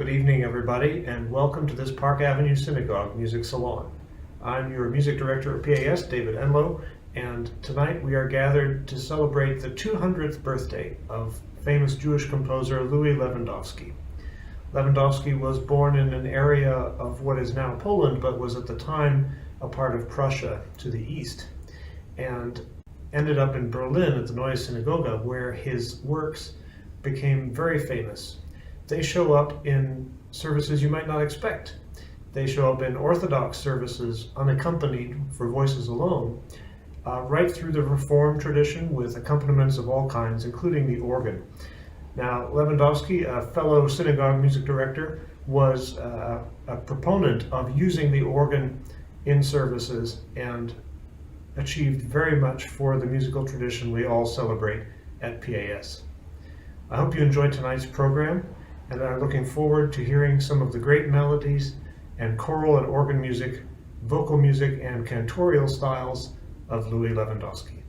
Good evening, everybody, and welcome to this Park Avenue Synagogue Music Salon. I'm your music director at PAS, David Enlow, and tonight we are gathered to celebrate the 200th birthday of famous Jewish composer Louis Lewandowski. Lewandowski was born in an area of what is now Poland, but was at the time a part of Prussia to the east, and ended up in Berlin at the Neue Synagoge, where his works became very famous. They show up in services you might not expect. They show up in Orthodox services unaccompanied for voices alone, right through the Reform tradition with accompaniments of all kinds, including the organ. Now, Lewandowski, a fellow synagogue music director, was a proponent of using the organ in services and achieved very much for the musical tradition we all celebrate at PAS. I hope you enjoyed tonight's program and are looking forward to hearing some of the great melodies and choral and organ music, vocal music, and cantorial styles of Louis Lewandowski.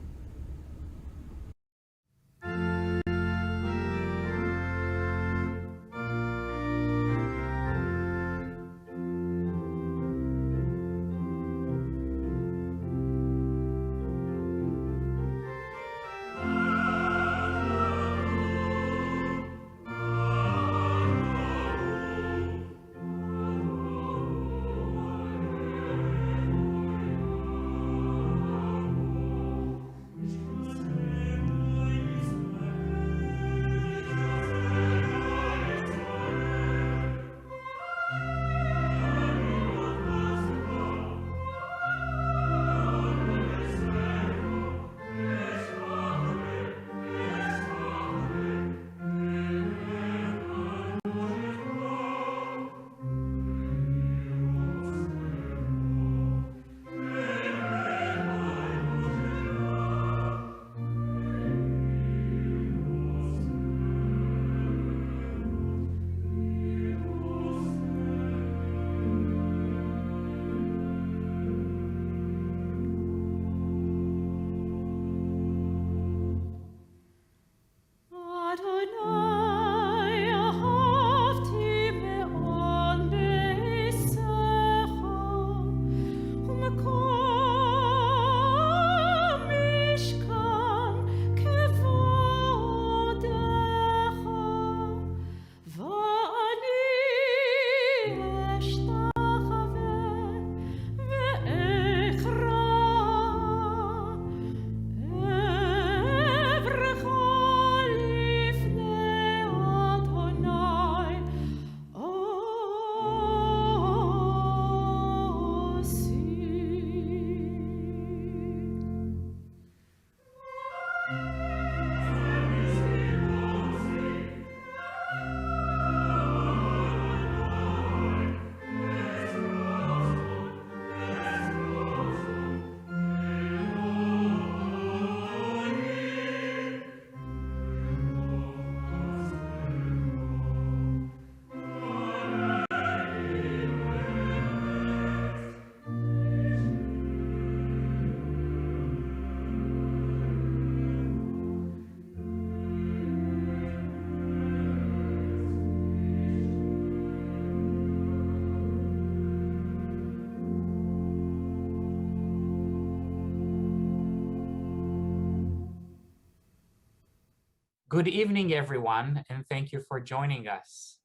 Good evening, everyone, and thank you for joining us.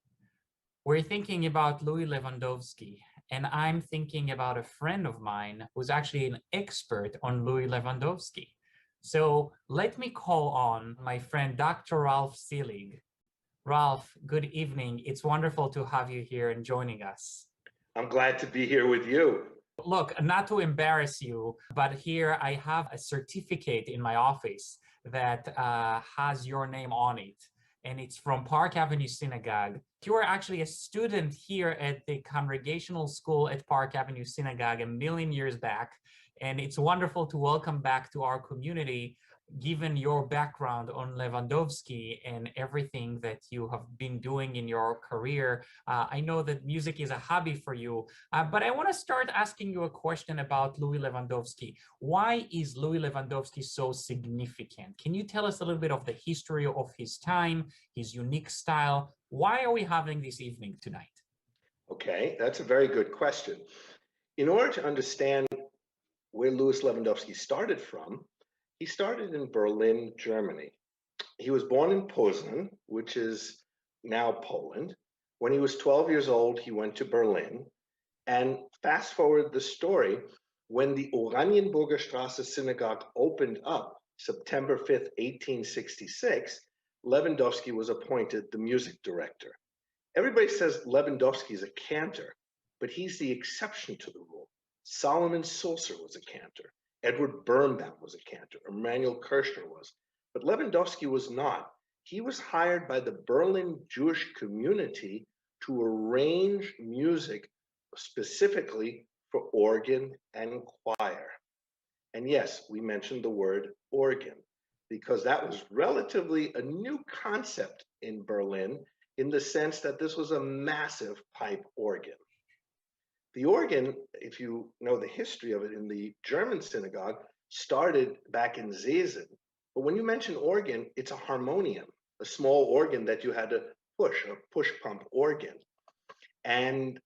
We're thinking about Louis Lewandowski, and I'm thinking about a friend of mine who's actually an expert on Louis Lewandowski. So let me call on my friend, Dr. Ralph Seelig. Ralph, good evening. It's wonderful to have you here and joining us. I'm glad to be here with you. Look, not to embarrass you, but here I have a certificate in my office that has your name on it, and it's from Park Avenue Synagogue. You were actually a student here at the Congregational School at Park Avenue Synagogue a million years back, and it's wonderful to welcome back to our community given your background on Lewandowski and everything that you have been doing in your career, I know that music is a hobby for you, but I want to start asking you a question about Louis Lewandowski. Why is Louis Lewandowski so significant? Can you tell us a little bit of the history of his time, his unique style? Why are we having this evening tonight? Okay, that's a very good question. In order to understand where Louis Lewandowski started from, he started in Berlin, Germany. He was born in Poznan, which is now Poland. When he was 12 years old, he went to Berlin. And fast forward the story, when the Oranienburger Straße Synagogue opened up September 5th, 1866, Lewandowski was appointed the music director. Everybody says Lewandowski is a cantor, but he's the exception to the rule. Solomon Sulzer was a cantor. Edward Birnbaum was a cantor. Emanuel Kirchner was. But Lewandowski was not. He was hired by the Berlin Jewish community to arrange music specifically for organ and choir. And yes, we mentioned the word organ because that was relatively a new concept in Berlin in the sense that this was a massive pipe organ. The organ, if you know the history of it in the German synagogue, started back in Zezen. But when you mention organ, it's a harmonium, a small organ that you had to push, a push pump organ. And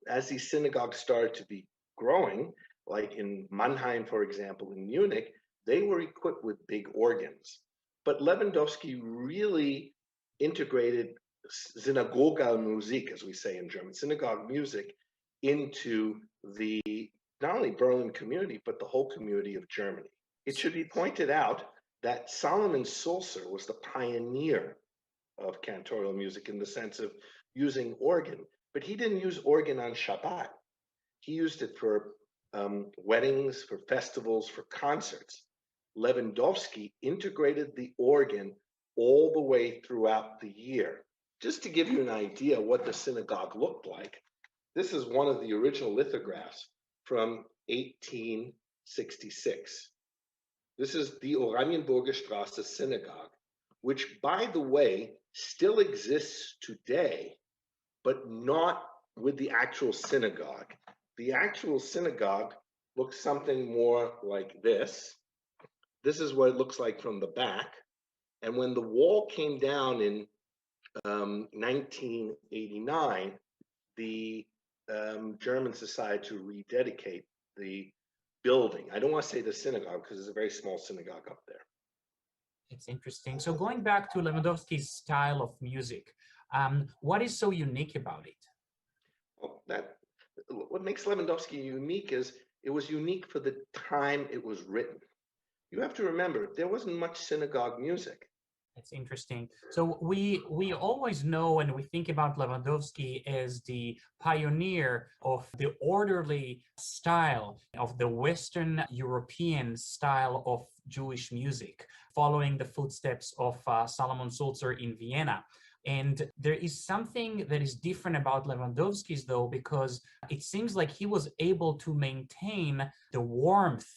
as these synagogues started to be growing, like in Mannheim, for example, in Munich, they were equipped with big organs. But Lewandowski really integrated Synagogal Musik, as we say in German, synagogue music, into the not only Berlin community, but the whole community of Germany. It should be pointed out that Solomon Sulzer was the pioneer of cantorial music in the sense of using organ, but he didn't use organ on Shabbat. He used it for weddings, for festivals, for concerts. Lewandowski integrated the organ all the way throughout the year. Just to give you an idea what the synagogue looked like, this is one of the original lithographs from 1866. This is the Oranienburger Straße Synagogue, which, by the way, still exists today, but not with the actual synagogue. The actual synagogue looks something more like this. This is what it looks like from the back. And when the wall came down in 1989, the Germans decided to rededicate the building. I don't want to say the synagogue because it's a very small synagogue up there. It's interesting. So going back to Lewandowski's style of music, what is so unique about it? Well, what makes Lewandowski unique is it was unique for the time it was written. You have to remember, there wasn't much synagogue music. It's interesting. So we always know and we think about Lewandowski as the pioneer of the orderly style of the Western European style of Jewish music, following the footsteps of Solomon Sulzer in Vienna. And there is something that is different about Lewandowski's, though, because it seems like he was able to maintain the warmth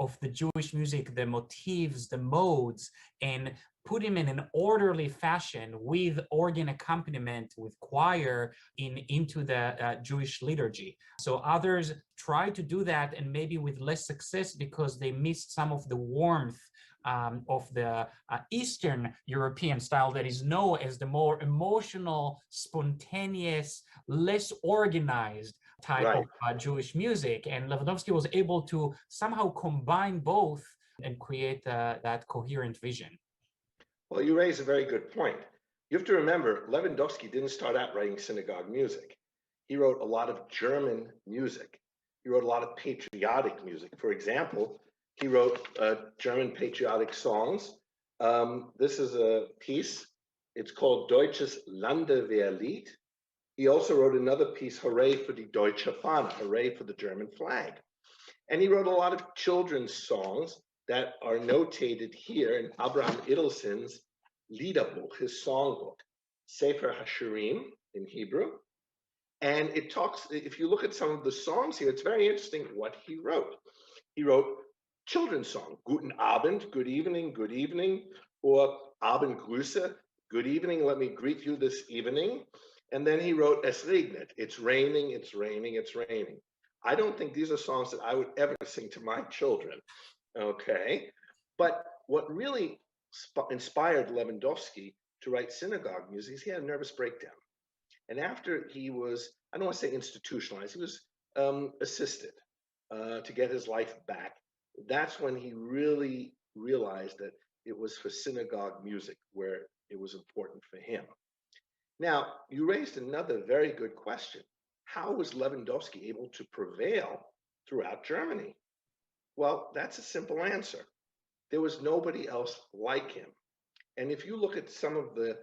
of the Jewish music, the motifs, the modes, and put him in an orderly fashion with organ accompaniment, with choir into the Jewish liturgy. So others try to do that and maybe with less success because they missed some of the warmth of the Eastern European style that is known as the more emotional, spontaneous, less organized type of Jewish music. And Lewandowski was able to somehow combine both and create that coherent vision. Well, you raise a very good point. You have to remember, Lewandowski didn't start out writing synagogue music. He wrote a lot of German music. He wrote a lot of patriotic music. For example, he wrote German patriotic songs. This is a piece. It's called Deutsches Landwehrlied. He also wrote another piece, Hooray for die Deutsche Fahne, Hooray for the German flag. And he wrote a lot of children's songs that are notated here in Abraham Idelson's Liederbuch, his songbook, Sefer HaShirim in Hebrew. And it talks, if you look at some of the songs here, it's very interesting what he wrote. He wrote children's song, Guten Abend, good evening, or Abendgrüße, good evening, let me greet you this evening. And then he wrote Es regnet, it's raining, it's raining, it's raining. I don't think these are songs that I would ever sing to my children, okay? But what really inspired Lewandowski to write synagogue music is he had a nervous breakdown. And after he was, I don't want to say institutionalized, he was assisted to get his life back. That's when he really realized that it was for synagogue music where it was important for him. Now, you raised another very good question. How was Lewandowski able to prevail throughout Germany? Well, that's a simple answer. There was nobody else like him. And if you look at some of the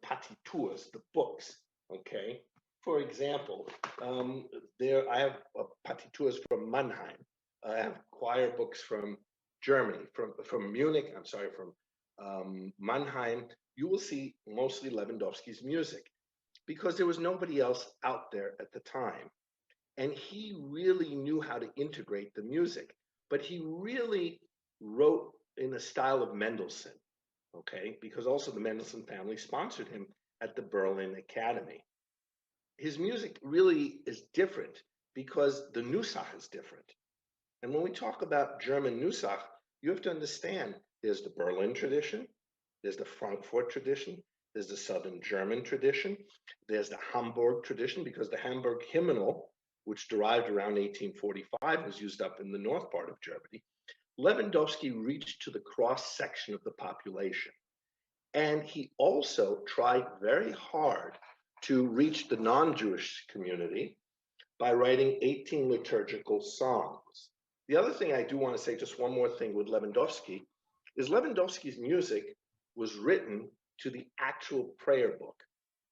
partitures, the books, okay, for example, I have partitures from Mannheim. I have choir books from Germany, from Munich, from Mannheim. You will see mostly Lewandowski's music because there was nobody else out there at the time. And he really knew how to integrate the music, but he really wrote in a style of Mendelssohn, okay, because also the Mendelssohn family sponsored him at the Berlin Academy. His music really is different because the Nusach is different. And when we talk about German Nusach, you have to understand there's the Berlin tradition, there's the Frankfurt tradition, there's the Southern German tradition, there's the Hamburg tradition, because the Hamburg hymnal, which derived around 1845, was used up in the north part of Germany. Lewandowski reached to the cross section of the population. And he also tried very hard to reach the non-Jewish community by writing 18 liturgical songs. The other thing I do want to say, just one more thing with Lewandowski, is Lewandowski's music was written to the actual prayer book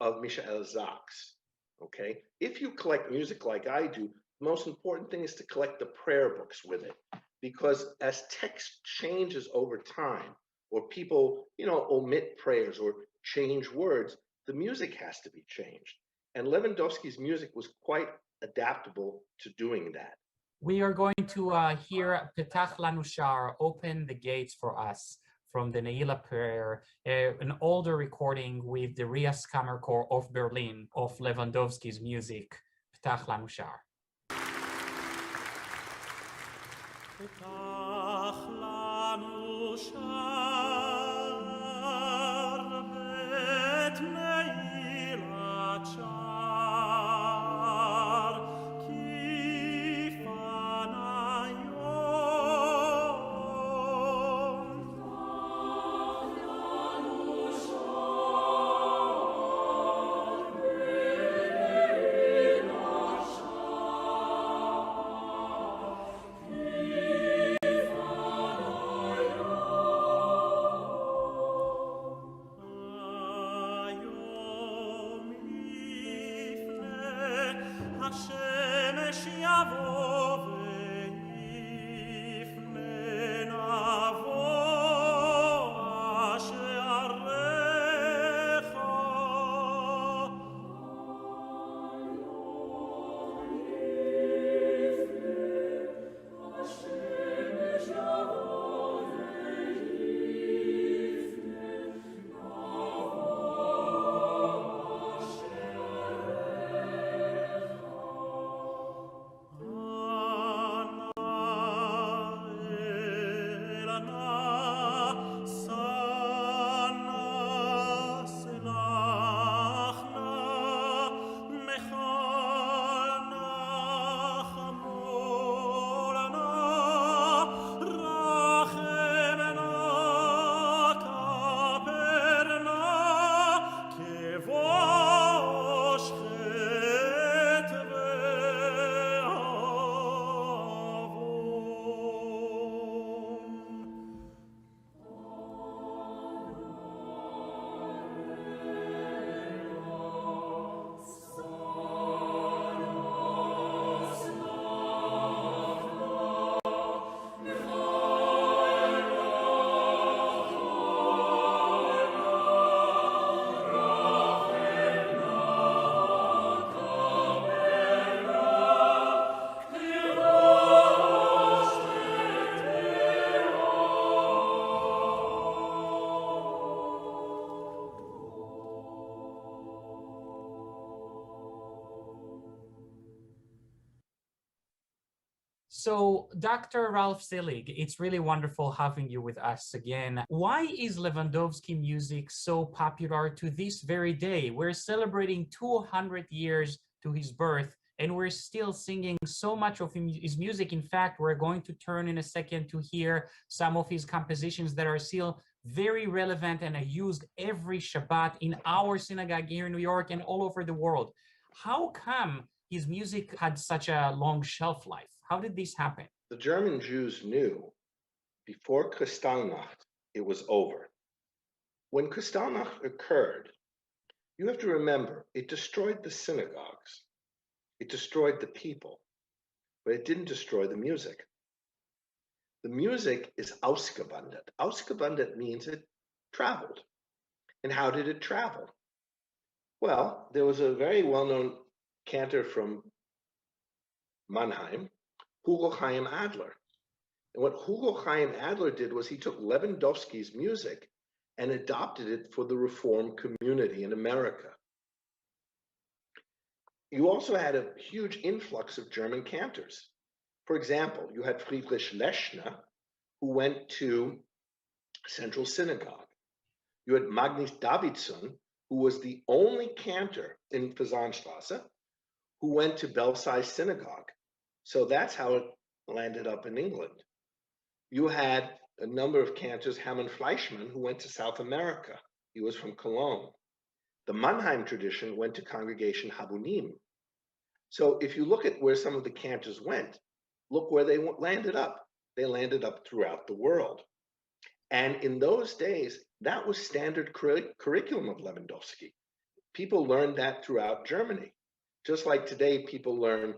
of Michael Sachs, okay? If you collect music like I do, the most important thing is to collect the prayer books with it, because as text changes over time, or people, omit prayers or change words, the music has to be changed. And Lewandowski's music was quite adaptable to doing that. We are going to hear Petach Lanu Shar, Open the Gates for Us, from the Neila prayer, an older recording with the Rias Kammerchor of Berlin of Lewandowski's music, Petach Lanu Shar. Petach lanu shar bet Neila shar ki fanayom. Petach lanu shar So, Dr. Ralph Selig, it's really wonderful having you with us again. Why is Lewandowski music so popular to this very day? We're celebrating 200 years to his birth, and we're still singing so much of his music. In fact, we're going to turn in a second to hear some of his compositions that are still very relevant and are used every Shabbat in our synagogue here in New York and all over the world. How come his music had such a long shelf life? How did this happen? The German Jews knew before Kristallnacht it was over. When Kristallnacht occurred, you have to remember it destroyed the synagogues, it destroyed the people, but it didn't destroy the music. The music is ausgewandert. Ausgewandert means it traveled. And how did it travel? Well, there was a very well-known cantor from Mannheim, Hugo Chaim Adler. And what Hugo Chaim Adler did was he took Lewandowski's music and adopted it for the Reform community in America. You also had a huge influx of German cantors. For example, you had Friedrich Lechner, who went to Central Synagogue. You had Magnus Davidsson, who was the only cantor in Fasanstrasse, who went to Belsize Synagogue. So that's how it landed up in England. You had a number of cantors, Hermann Fleischmann, who went to South America. He was from Cologne. The Mannheim tradition went to Congregation Habunim. So if you look at where some of the cantors went, look where they landed up. They landed up throughout the world. And in those days, that was standard curriculum of Lewandowski. People learned that throughout Germany. Just like today, people learn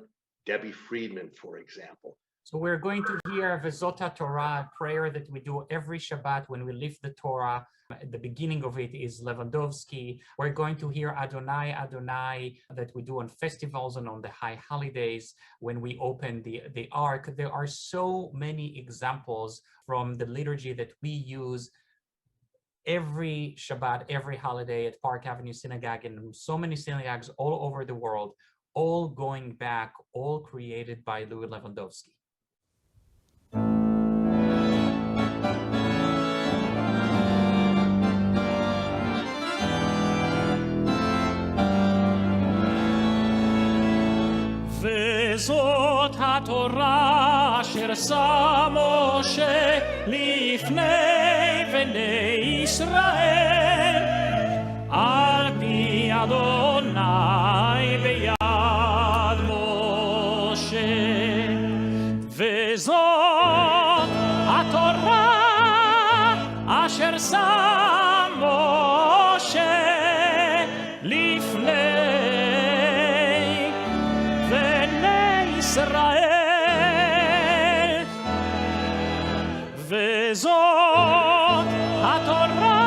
Debbie Friedman, for example. So we're going to hear Vezota Torah, a prayer that we do every Shabbat when we lift the Torah. The beginning of it is Lewandowski. We're going to hear Adonai, Adonai, that we do on festivals and on the high holidays when we open the Ark. There are so many examples from the liturgy that we use every Shabbat, every holiday at Park Avenue Synagogue and so many synagogues all over the world, all going back, all created by Louis Lewandowski. וזאת התורה אשר שם משה לפני בני ישראל על פי אדוני ביד משה וזאת התורה אשר שם משה לפני ישראל וזאת התורה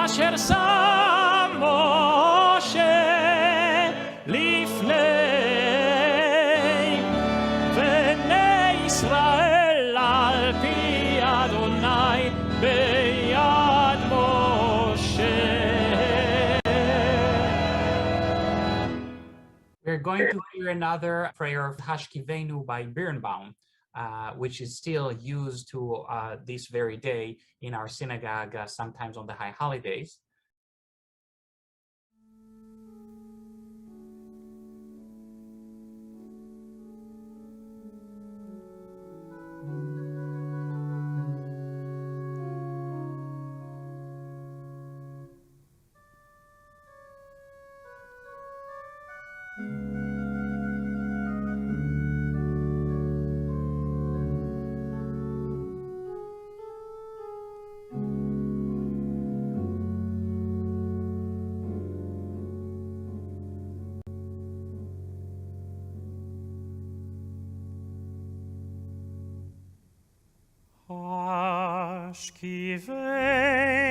אשר שם משה לפני בני ישראל על פי אדוני ביד משה. We're going to hear another prayer of Hashkivenu by Birnbaum, which is still used to this very day in our synagogue, sometimes on the high holidays.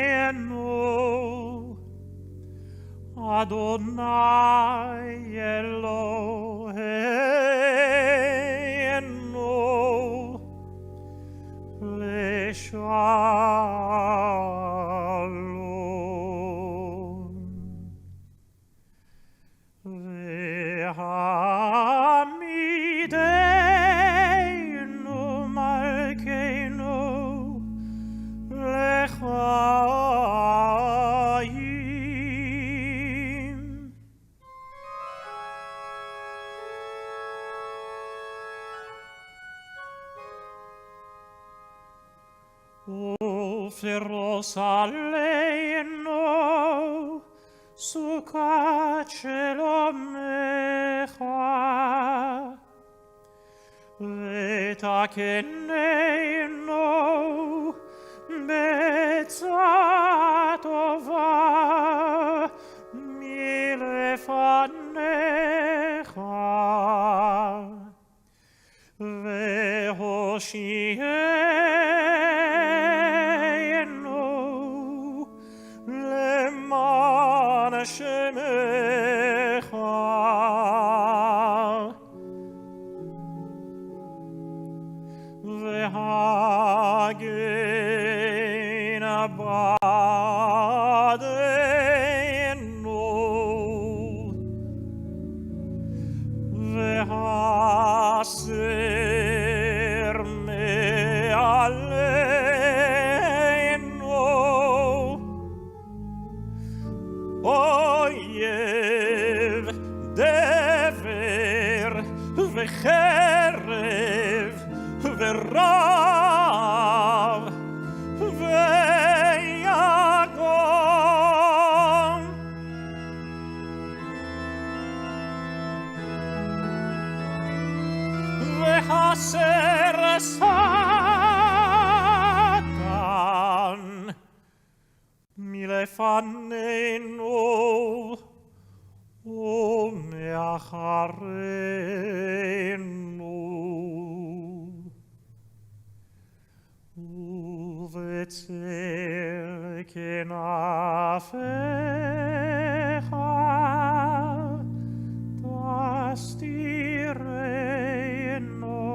Ashkivenu Adonai Eloheinu Leshalom Ve'hamidenu לחיים. ופרוס עלינו סוכת שלומך, ותקננו בעצה טובה מלפניך, והושיענו למען שמך. והגן בעדנו, והסר מעלינו אויב, דבר וחרב ורב ויגון. והסר שטן מלפנינו ומאחרינו, ובצל כנפיך תסתירנו,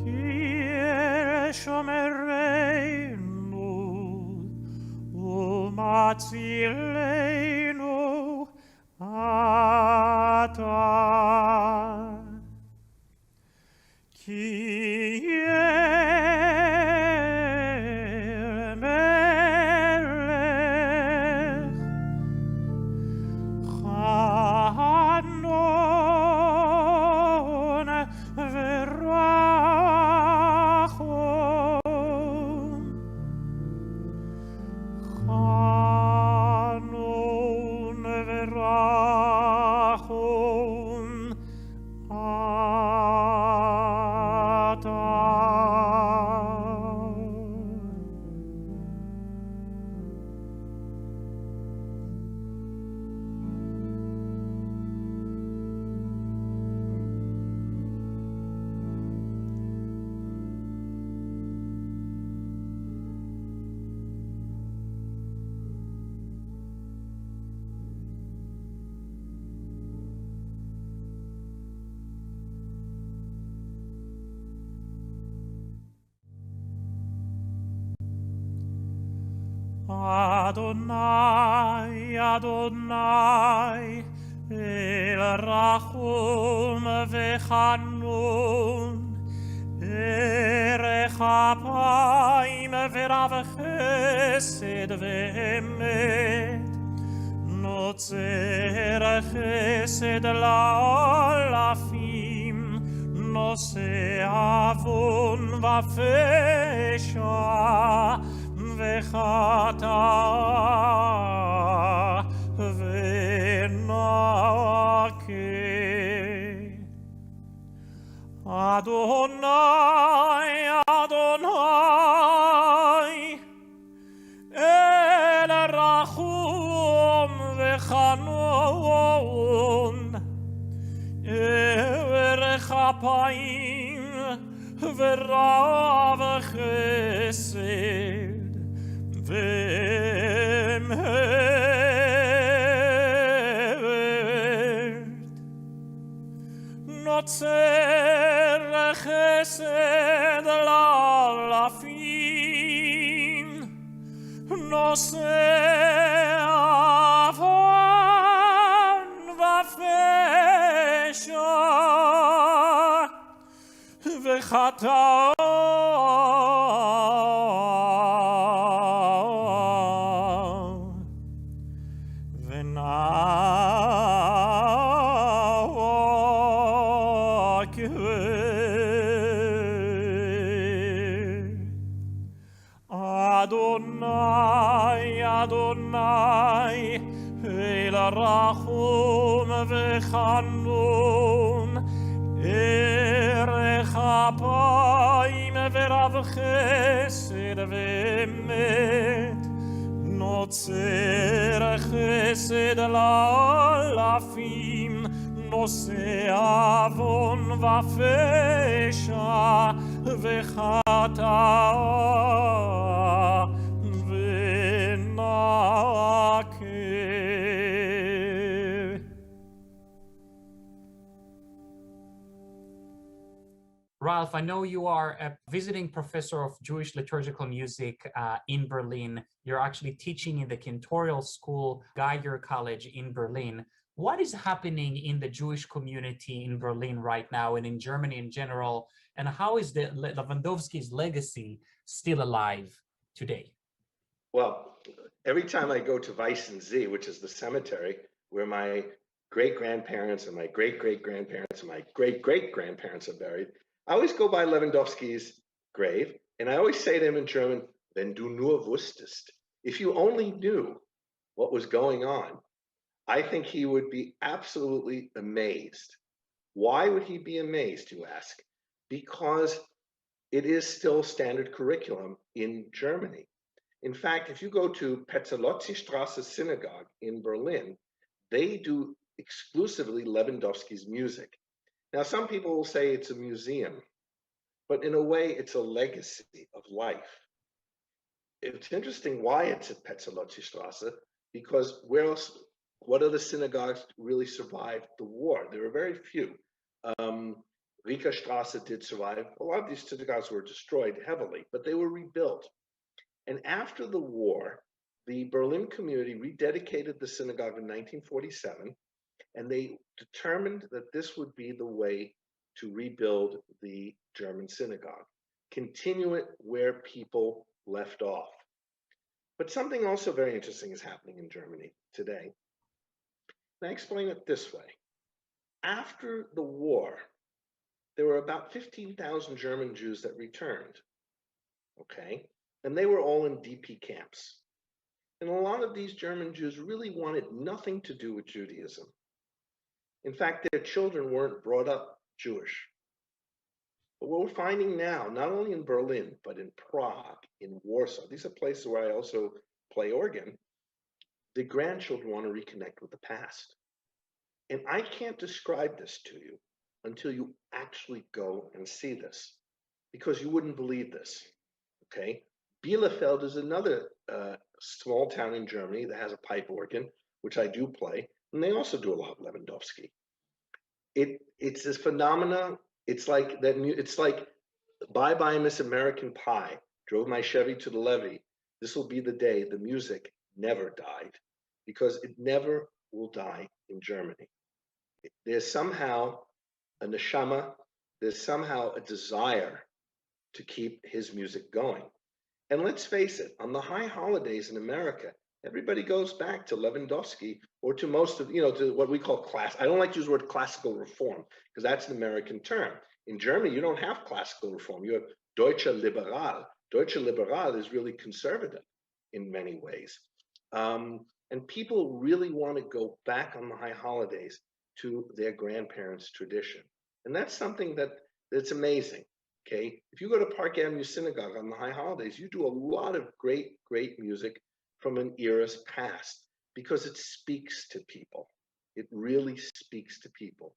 כי אל שומרנו ומצילנו אתה. כי אל מלך חנון ורחום, חנון ורחום Adonai, Adonai, El Rachum v'Chanun, Erech Apayim v'Rav Chesed v'Emet, Notzer Chesed la'olafim, Noseh Avon v'Fesha, וחטא ונקה. אדוני, אדוני, אל רחום וחנון, ארך אפיים ורב חסד, ואמת, נוצר חסד לאלפים, נושא עוון ופשע וחטא Adonai, Adonai, El Rachum v'Chanun, Erech Apayim v'Rav Chesed v'Emet, Notzer Chesed la'alafim, Nose Avon v'Fesha v'Chata'a v'Nakeh. Ralph, I know you are a visiting professor of Jewish liturgical music in Berlin. You're actually teaching in the Cantorial School, Geiger College in Berlin. What is happening in the Jewish community in Berlin right now and in Germany in general? And how is the Lewandowski's legacy still alive today? Well, every time I go to Weissensee, which is the cemetery where my great-grandparents and my great-great-grandparents and my great-great-grandparents are buried, I always go by Lewandowski's grave, and I always say to him in German, "Wenn du nur wusstest," if you only knew what was going on, I think he would be absolutely amazed. Why would he be amazed, you ask? Because it is still standard curriculum in Germany. In fact, if you go to Pestalozzistrasse Synagogue in Berlin, they do exclusively Lewandowski's music. Now, some people will say it's a museum, but in a way, it's a legacy of life. It's interesting why it's at Pestalozzistrasse, because where else, what other synagogues really survived the war? There were very few. Rieker Strasse did survive. A lot of these synagogues were destroyed heavily, but they were rebuilt. And after the war, the Berlin community rededicated the synagogue in 1947, and they determined that this would be the way to rebuild the German synagogue, continue it where people left off. But something also very interesting is happening in Germany today. And I explain it this way. After the war, there were about 15,000 German Jews that returned, okay? And they were all in DP camps. And a lot of these German Jews really wanted nothing to do with Judaism. In fact, their children weren't brought up Jewish. But what we're finding now, not only in Berlin, but in Prague, in Warsaw, these are places where I also play organ, the grandchildren want to reconnect with the past. And I can't describe this to you until you actually go and see this, because you wouldn't believe this, okay? Bielefeld is another small town in Germany that has a pipe organ, which I do play, and they also do a lot of Lewandowski. It's this phenomena. It's like that. It's like Bye Bye Miss American Pie. Drove my Chevy to the levee. This will be the day the music never died, because it never will die in Germany. There's somehow a neshama. There's somehow a desire to keep his music going. And let's face it, on the high holidays in America, everybody goes back to Lewandowski, or to most of, to what we call class. I don't like to use the word classical reform, because that's an American term. In Germany, you don't have classical reform. You have Deutsche Liberal. Deutsche Liberal is really conservative in many ways. And people really want to go back on the high holidays to their grandparents' tradition. And that's something that's amazing. Okay, if you go to Park Avenue Synagogue on the high holidays, you do a lot of great, great music from an era's past, because it speaks to people. It really speaks to people.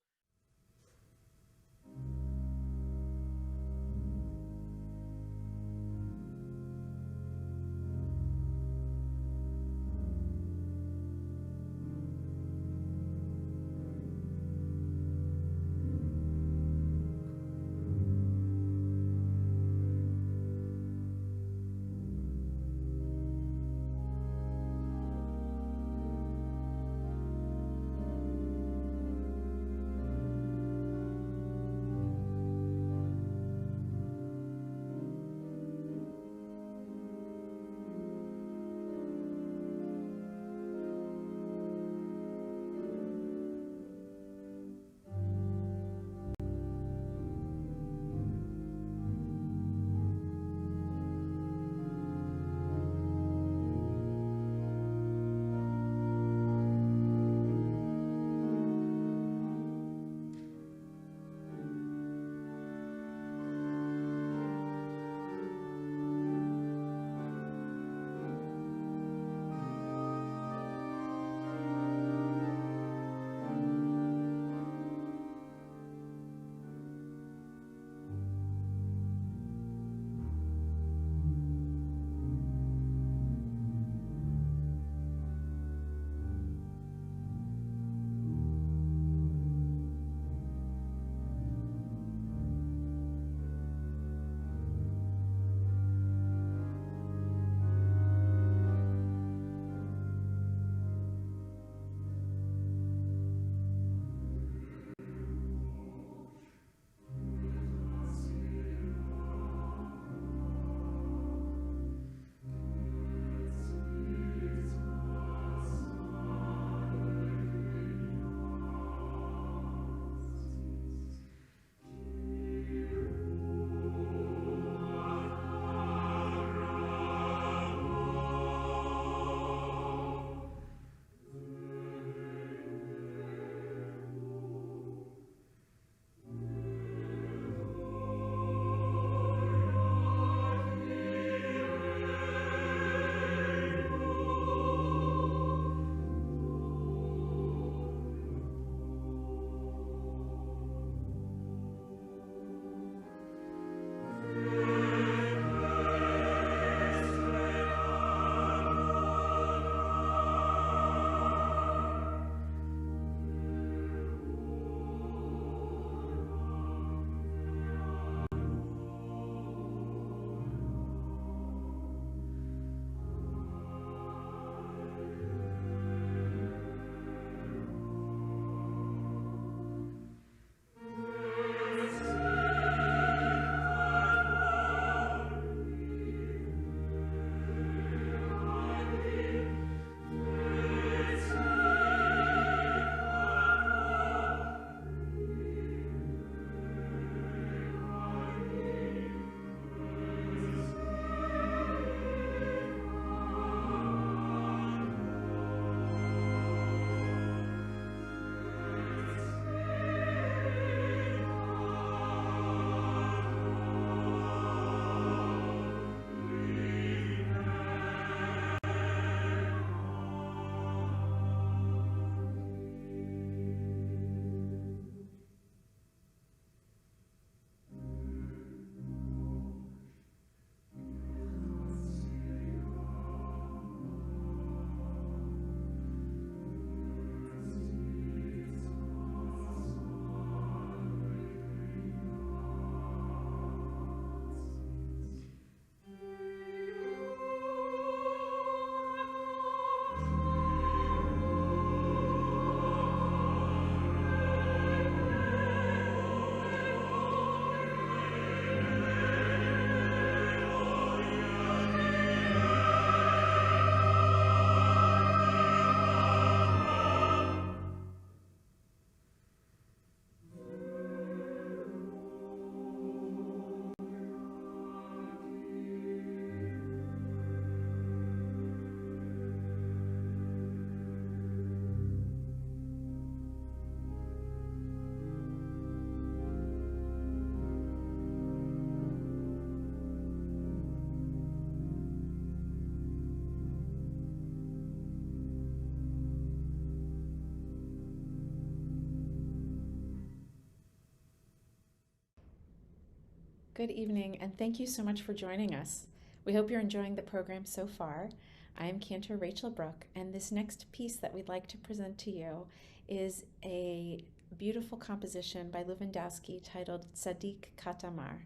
Good evening, and thank you so much for joining us. We hope you're enjoying the program so far. I am Cantor Rachel Brook, and this next piece that we'd like to present to you is a beautiful composition by Lewandowski titled Tzadik Katamar.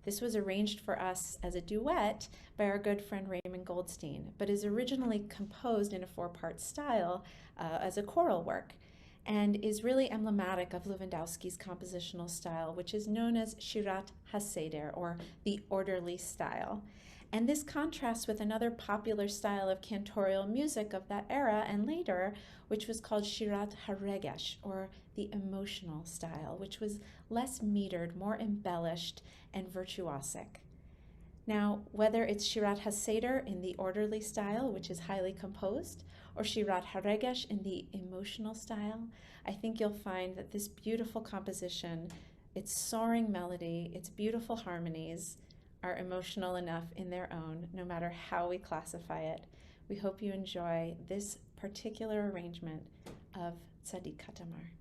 This was arranged for us as a duet by our good friend Raymond Goldstein, but is originally composed in a four-part style as a choral work, and is really emblematic of Lewandowski's compositional style, which is known as Shirat HaSeder, or the orderly style. And this contrasts with another popular style of cantorial music of that era and later, which was called Shirat HaRegesh, or the emotional style, which was less metered, more embellished, and virtuosic. Now, whether it's Shirat HaSeder in the orderly style, which is highly composed, or Shirat HaRegesh in the emotional style, I think you'll find that this beautiful composition, its soaring melody, its beautiful harmonies, are emotional enough in their own, no matter how we classify it. We hope you enjoy this particular arrangement of Tzadik Katamar.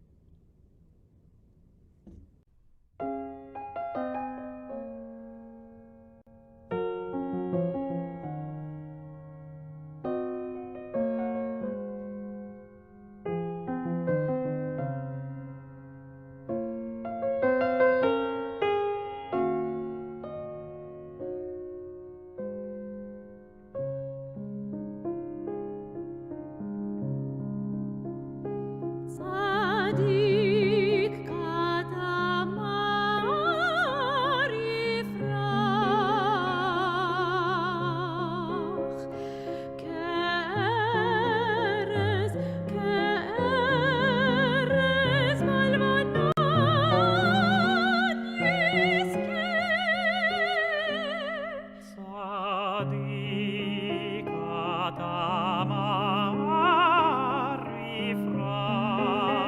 Tzadik katamar yifrach, ke'erez balvanon yizkeh. Tzadik katamar yifrach,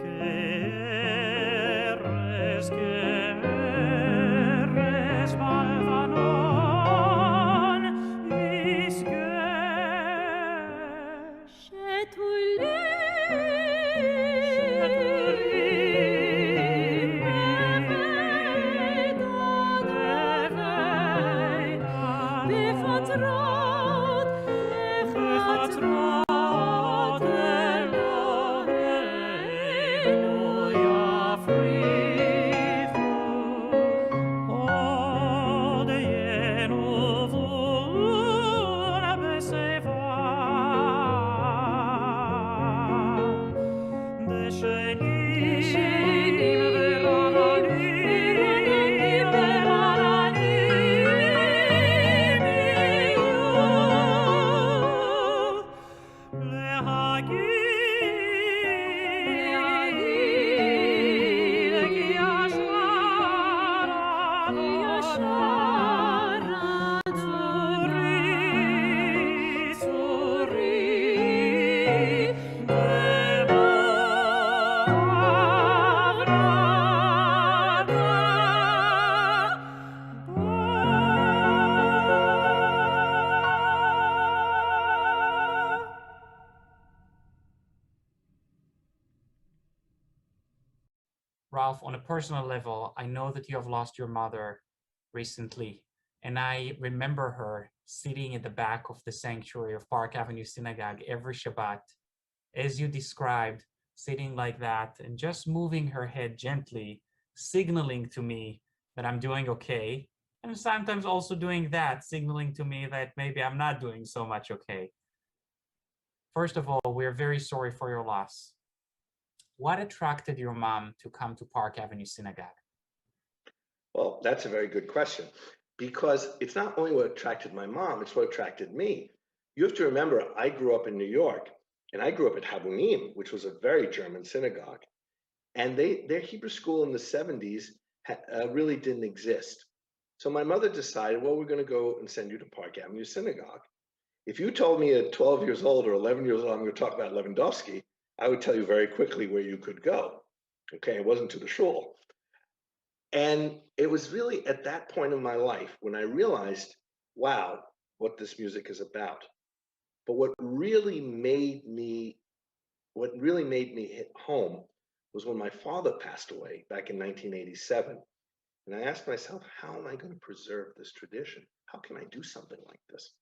ke'erez balvanon yizkeh. Shetuli בחצרות אלוהינו יפריחו, עוד ינובון בשיבה, דשנים ורעננים יהיו, להגיד כי ישר צורי צורי Ralph, on a personal level, I know that you have lost your mother recently, and I remember her sitting at the back of the sanctuary of Park Avenue Synagogue every Shabbat, as you described, sitting like that and just moving her head gently, signaling to me that I'm doing okay, and sometimes also doing that, signaling to me that maybe I'm not doing so much okay. First of all, we're very sorry for your loss. What attracted your mom to come to Park Avenue Synagogue? Well, that's a very good question, because it's not only what attracted my mom, it's what attracted me. You have to remember, I grew up in New York, and I grew up at Habunim, which was a very German synagogue. And their Hebrew school in the 70s really didn't exist. So my mother decided, well, we're going to go and send you to Park Avenue Synagogue. If you told me at 12 years old or 11 years old, I'm going to talk about Lewandowski, I would tell you very quickly where you could go. Okay, it wasn't to the shul. And it was really at that point in my life when I realized, wow, what this music is about. But what really made me hit home was when my father passed away back in 1987. And I asked myself, how am I going to preserve this tradition? How can I do something like this?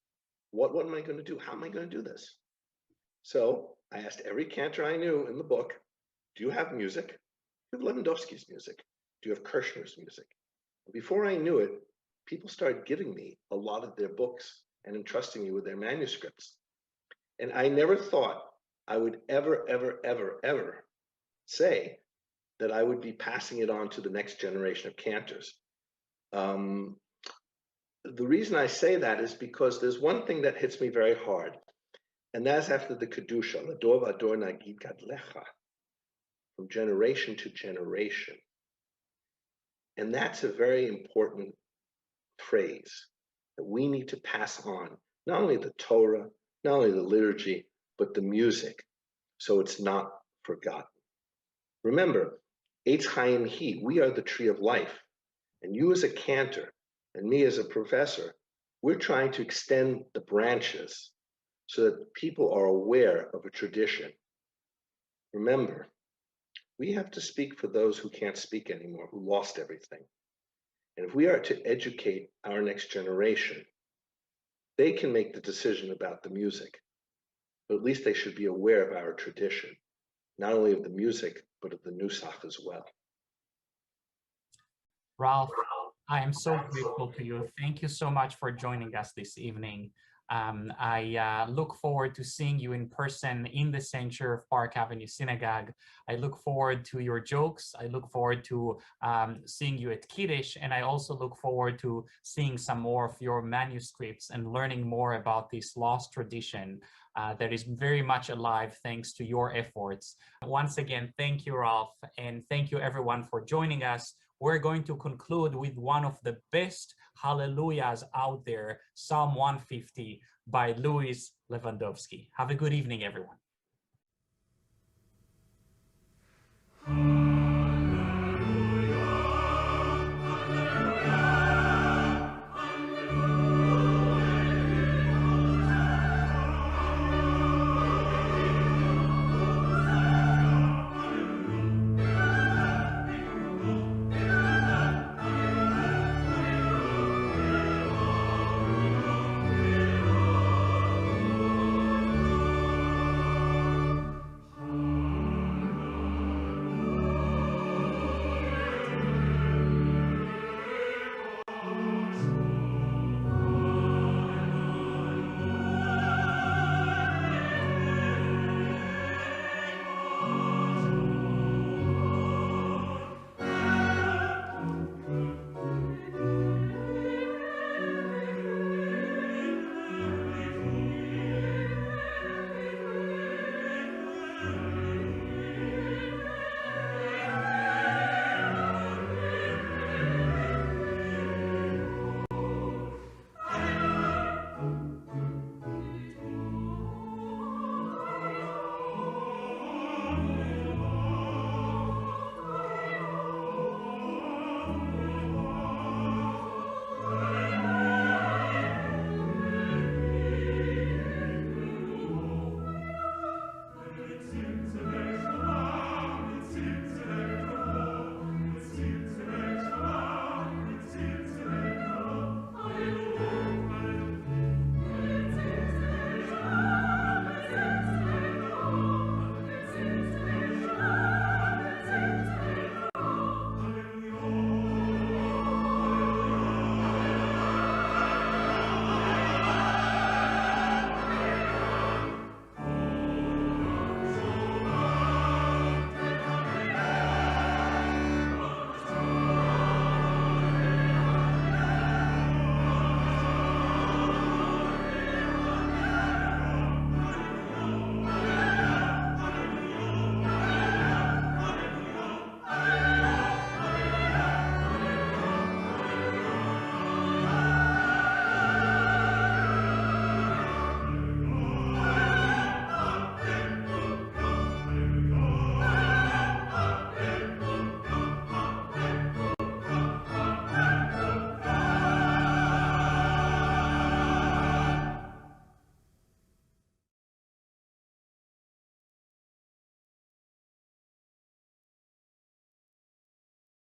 What am I going to do? How am I going to do this? So I asked every cantor I knew in the book, do you have music? Do you have Lewandowski's music? Do you have Kirshner's music? Before I knew it, people started giving me a lot of their books and entrusting me with their manuscripts. And I never thought I would ever say that I would be passing it on to the next generation of cantors. The reason I say that is because there's one thing that hits me very hard, and that's after the Kedusha, Lador Vador Nagid Gadlecha, from generation to generation. And that's a very important phrase that we need to pass on, not only the Torah, not only the liturgy, but the music, so it's not forgotten. Remember, Eitz Chaim Hi, we are the tree of life, and you as a cantor, and me as a professor, we're trying to extend the branches so that people are aware of a tradition. Remember, we have to speak for those who can't speak anymore, who lost everything. And if we are to educate our next generation, they can make the decision about the music, but at least they should be aware of our tradition, not only of the music, but of the nusach as well. Ralph, I am so grateful to you. Thank you so much for joining us this evening. I look forward to seeing you in person in the center of Park Avenue Synagogue. I look forward to your jokes. I look forward to seeing you at Kiddush, and I also look forward to seeing some more of your manuscripts and learning more about this lost tradition that is very much alive thanks to your efforts. Once again, thank you, Ralph, and thank you everyone for joining us. We're going to conclude with one of the best hallelujahs out there, Psalm 150 by Louis Lewandowski. Have a good evening, everyone.